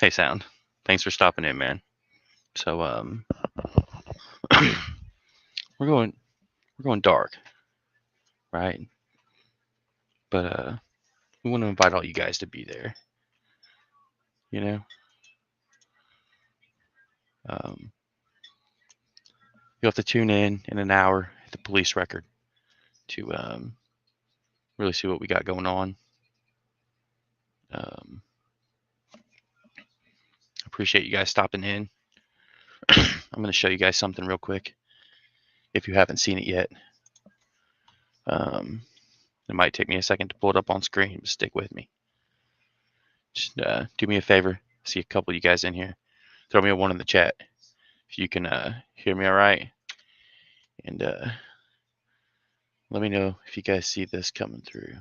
Hey, Sound. Thanks for stopping in, man. So, we're going dark, right? But we want to invite all you guys to be there. You know, um, you'll have to tune in an hour at the police record to really see what we got going on. Appreciate you guys stopping in. I'm going to show you guys something real quick if you haven't seen it yet. It might take me a second to pull it up on screen, but stick with me. Just do me a favor. I see a couple of you guys in here. Throw me a one in the chat if you can hear me all right. And let me know if you guys see this coming through.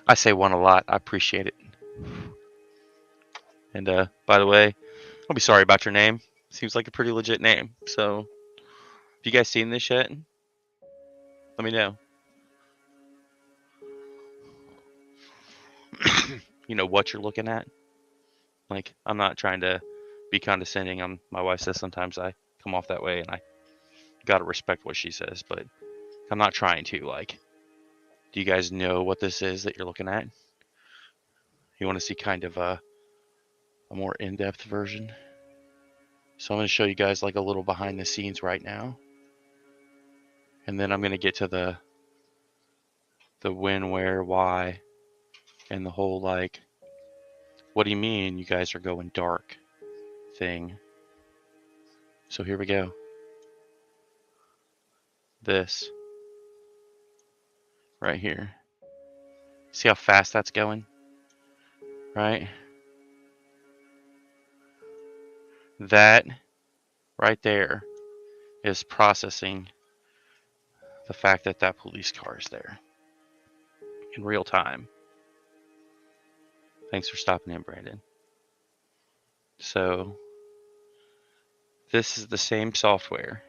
I say one a lot. I appreciate it. And by the way, I'll be sorry about your name. Seems like a pretty legit name. So, have you guys seen this yet? Let me know. You know what you're looking at? Like, I'm not trying to be condescending. My wife says sometimes I come off that way, and I gotta respect what she says, but I'm not trying to. Like, do you guys know what this is that you're looking at? You want to see kind of a more in-depth version? So I'm going to show you guys like a little behind the scenes right now. And then I'm going to get to the when, where, why, and the whole like, what do you mean you guys are going dark thing. So here we go. This right here. See how fast that's going? Right? That right there is processing the fact that that police car is there in real time. Thanks for stopping in, Brandon. So this is the same software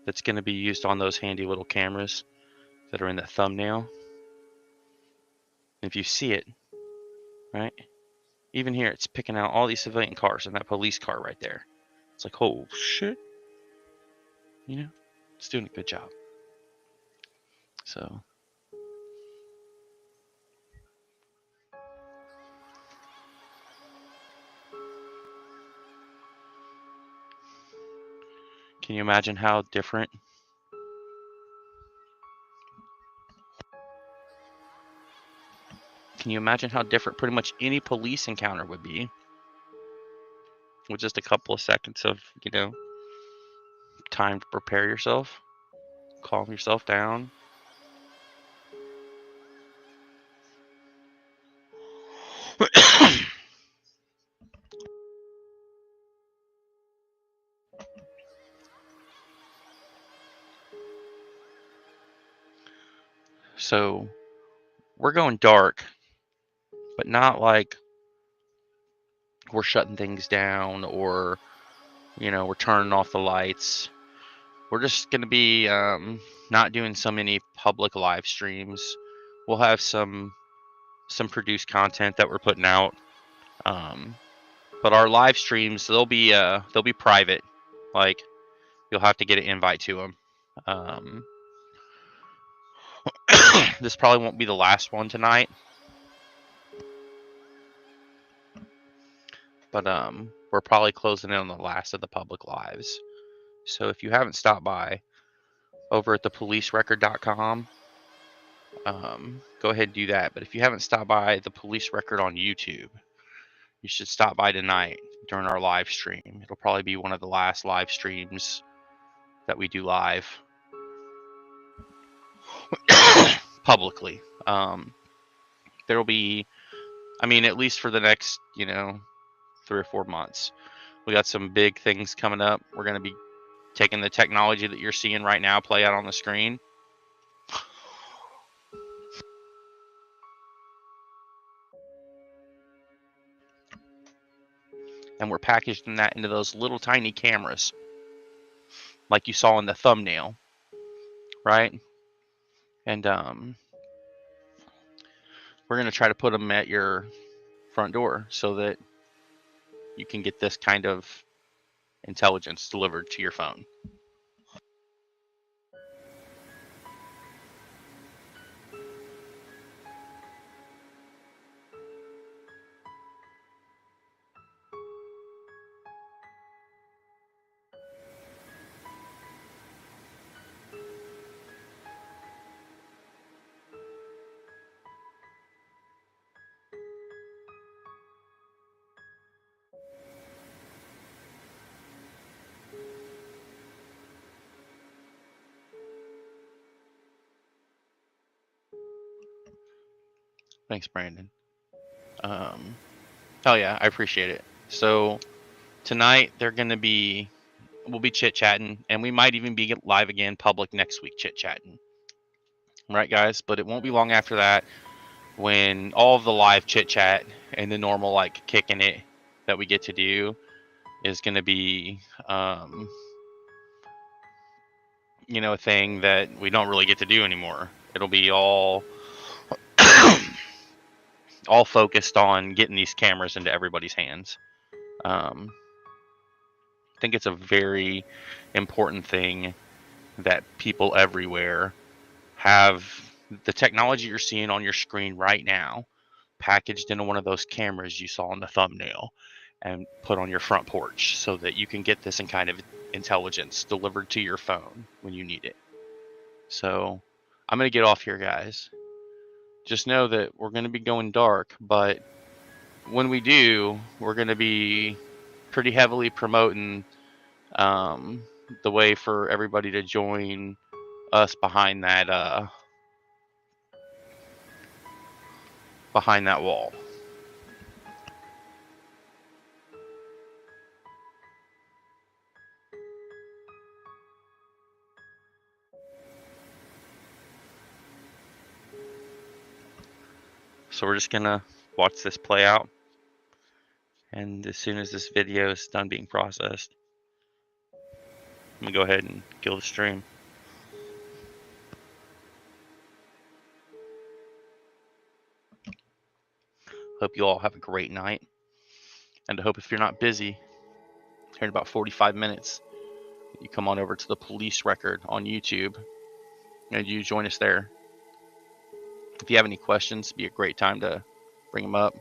that's going to be used on those handy little cameras that are in the thumbnail. If you see it, right? Even here, it's picking out all these civilian cars and that police car right there. It's like, oh shit. You know, it's doing a good job. So, can you imagine how different? Can you imagine how different pretty much any police encounter would be with just a couple of seconds of, time to prepare yourself, calm yourself down? So, we're going dark, but not like we're shutting things down or, we're turning off the lights. We're just going to be not doing so many public live streams. We'll have some produced content that we're putting out. But our live streams, they'll be private. Like, you'll have to get an invite to them. This probably won't be the last one tonight. But we're probably closing in on the last of the public lives. So if you haven't stopped by over at thepolicerecord.com, go ahead and do that. But if you haven't stopped by the Police Record on YouTube, you should stop by tonight during our live stream. It'll probably be one of the last live streams that we do live publicly. There'll be, I mean, at least for the next, 3 or 4 months. We got some big things coming up. We're going to be taking the technology that you're seeing right now play out on the screen. And we're packaging that into those little tiny cameras like you saw in the thumbnail, right? And we're going to try to put them at your front door so that you can get this kind of intelligence delivered to your phone. Thanks, Brandon. Hell yeah, I appreciate it. So tonight we'll be chit-chatting, and we might even be live again public next week chit-chatting. Right, guys? But it won't be long after that when all of the live chit-chat and the normal, like, kicking it that we get to do is going to be, a thing that we don't really get to do anymore. It'll be all focused on getting these cameras into everybody's hands. I think it's a very important thing that people everywhere have the technology you're seeing on your screen right now packaged into one of those cameras you saw in the thumbnail and put on your front porch so that you can get this kind of intelligence delivered to your phone when you need it. So I'm going to get off here, guys. Just know that we're going to be going dark, but when we do, we're going to be pretty heavily promoting the way for everybody to join us behind that wall. So we're just gonna watch this play out, and as soon as this video is done being processed, I'm gonna go ahead and kill the stream. Hope you all have a great night, and I hope if you're not busy here in about 45 minutes, you come on over to the Police Record on YouTube and you join us there. If you have any questions, it'd be a great time to bring them up.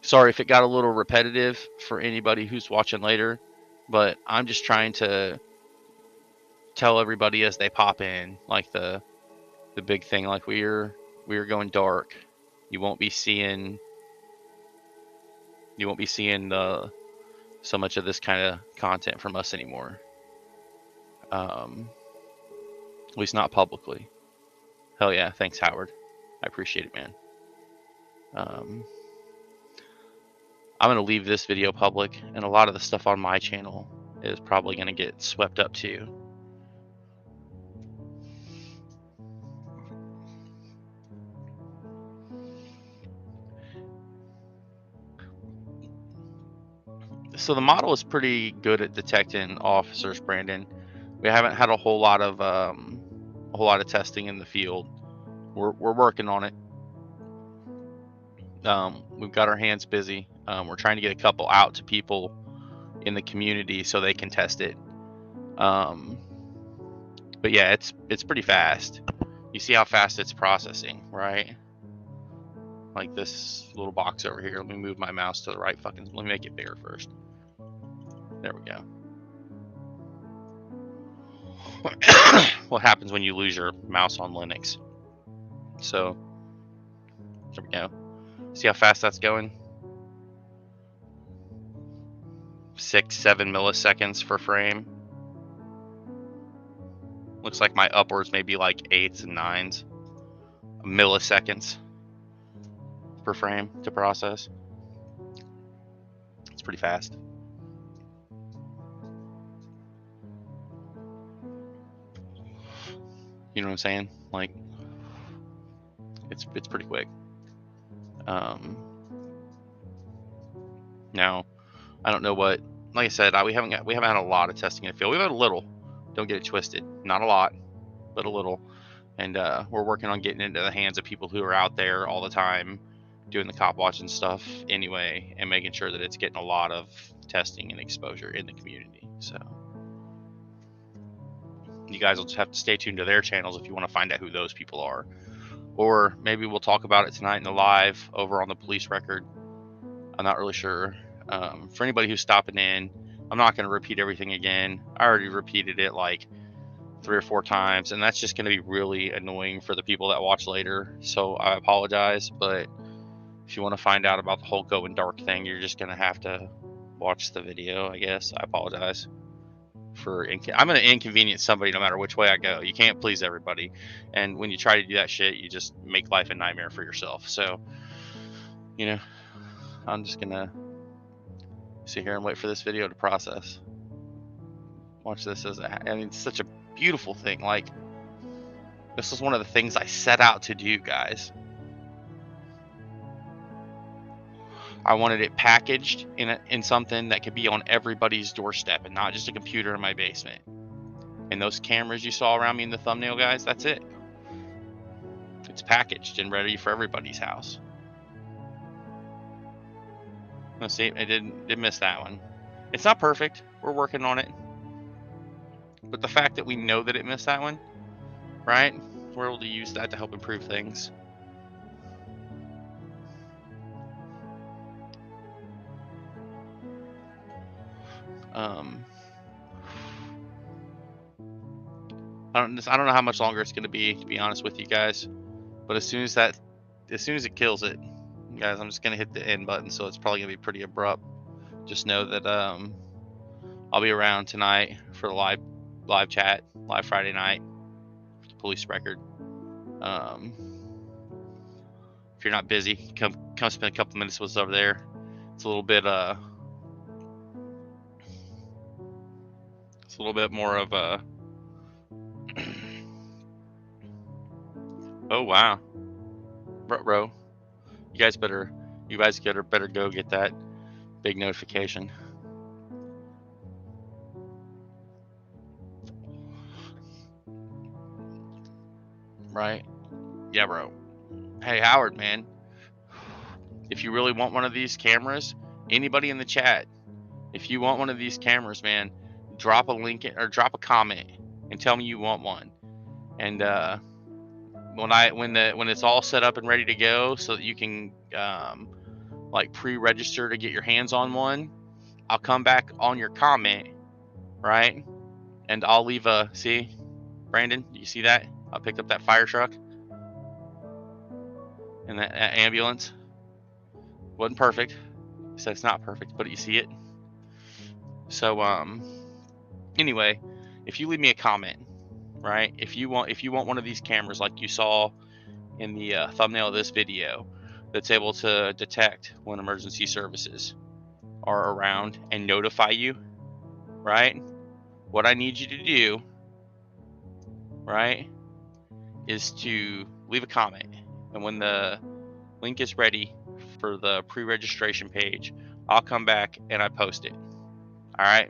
Sorry if it got a little repetitive for anybody who's watching later, but I'm just trying to tell everybody as they pop in, like the big thing, like we are going dark. You won't be seeing so much of this kind of content from us anymore. At least not publicly. Hell yeah, thanks, Howard. I appreciate it, man. I'm going to leave this video public, and a lot of the stuff on my channel is probably going to get swept up too. So the model is pretty good at detecting officers, Brandon. We haven't had a whole lot of testing in the field. We're working on it. We've got our hands busy. We're trying to get a couple out to people in the community so they can test it. But yeah, it's pretty fast. You see how fast it's processing, right? like this little box over here. Let me move my mouse to the right let me make it bigger first. There we go. What happens when you lose your mouse on Linux? So, there we go. See how fast that's going? 6, 7 milliseconds per frame. Looks like my upwards may be like 8s and 9s milliseconds per frame to process. It's pretty fast. You know what I'm saying? Like, it's pretty quick. Now, I don't know what. Like I said, we haven't had a lot of testing in the field. We've had a little. Don't get it twisted. Not a lot, but a little. And we're working on getting into the hands of people who are out there all the time doing the cop watching stuff anyway, and making sure that it's getting a lot of testing and exposure in the community. So you guys will just have to stay tuned to their channels if you want to find out who those people are. Or maybe we'll talk about it tonight in the live over on the Police Record. I'm not really sure. For anybody who's stopping in, I'm not going to repeat everything again. I already repeated it like 3 or 4 times, and that's just going to be really annoying for the people that watch later. So I apologize, but if you want to find out about the whole going dark thing, you're just going to have to watch the video, I guess. I apologize for I'm going to inconvenience somebody no matter which way I go. You can't please everybody, and when you try to do that shit, you just make life a nightmare for yourself. So, you know, I'm just going to sit here and wait for this video to process. Watch this I mean, it's such a beautiful thing. Like, this is one of the things I set out to do, guys. I wanted it packaged in something that could be on everybody's doorstep and not just a computer in my basement. And those cameras you saw around me in the thumbnail, guys, that's it. It's packaged and ready for everybody's house. Let's see, I did miss that one. It's not perfect. We're working on it. But the fact that we know that it missed that one, right? We're able to use that to help improve things. I don't know how much longer it's going to be honest with you guys. But as soon as it kills it, guys, I'm just going to hit the end button. So it's probably going to be pretty abrupt. Just know that I'll be around tonight for the live chat, live Friday night for the Police Record. If you're not busy, come spend a couple minutes with us over there. It's a little bit more of a oh wow, bro, you guys better go get that big notification. Right? Yeah, bro. Hey, Howard, man. If you really want one of these cameras, anybody in the chat, if you want one of these cameras, man, drop a link or drop a comment and tell me you want one. And when it's all set up and ready to go, so that you can like pre-register to get your hands on one, I'll come back on your comment, right? And I'll leave see, Brandon, you see that? I picked up that fire truck and that ambulance. Wasn't perfect, so it's not perfect, but you see it. So anyway, if you leave me a comment, right? If you want one of these cameras like you saw in the thumbnail of this video, that's able to detect when emergency services are around and notify you, right? What I need you to do, right, is to leave a comment, and when the link is ready for the pre-registration page, I'll come back and I post it. All right.